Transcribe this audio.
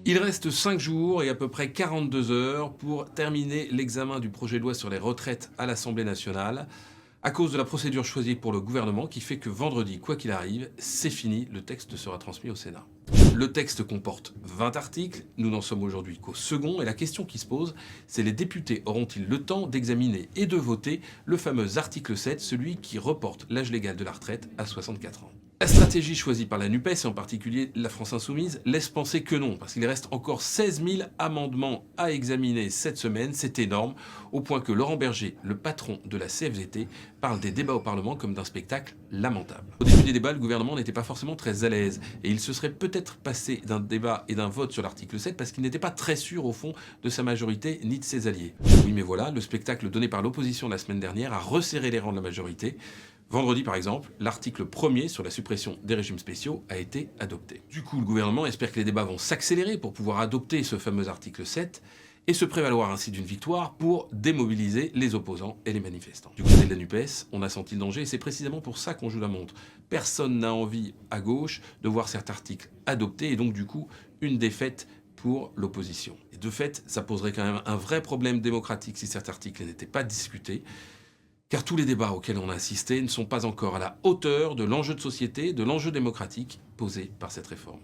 Il reste 5 jours et à peu près 42 heures pour terminer l'examen du projet de loi sur les retraites à l'Assemblée nationale, à cause de la procédure choisie pour le gouvernement qui fait que vendredi, quoi qu'il arrive, c'est fini, le texte sera transmis au Sénat. Le texte comporte 20 articles, nous n'en sommes aujourd'hui qu'au second, et la question qui se pose, c'est les députés auront-ils le temps d'examiner et de voter le fameux article 7, celui qui reporte l'âge légal de la retraite à 64 ans. La stratégie choisie par la NUPES, et en particulier la France Insoumise, laisse penser que non, parce qu'il reste encore 16 000 amendements à examiner cette semaine, c'est énorme, au point que Laurent Berger, le patron de la CFDT, parle des débats au Parlement comme d'un spectacle lamentable. Au début des débats, le gouvernement n'était pas forcément très à l'aise, et il se serait peut-être passé d'un débat et d'un vote sur l'article 7 parce qu'il n'était pas très sûr au fond de sa majorité ni de ses alliés. Oui mais voilà, le spectacle donné par l'opposition la semaine dernière a resserré les rangs de la majorité. Vendredi, par exemple, l'article 1er sur la suppression des régimes spéciaux a été adopté. Du coup, le gouvernement espère que les débats vont s'accélérer pour pouvoir adopter ce fameux article 7 et se prévaloir ainsi d'une victoire pour démobiliser les opposants et les manifestants. Du côté de la NUPES, on a senti le danger et c'est précisément pour ça qu'on joue la montre. Personne n'a envie, à gauche, de voir cet article adopté et donc du coup, une défaite pour l'opposition. Et de fait, ça poserait quand même un vrai problème démocratique si cet article n'était pas discuté. Car tous les débats auxquels on a assisté ne sont pas encore à la hauteur de l'enjeu de société, de l'enjeu démocratique posé par cette réforme.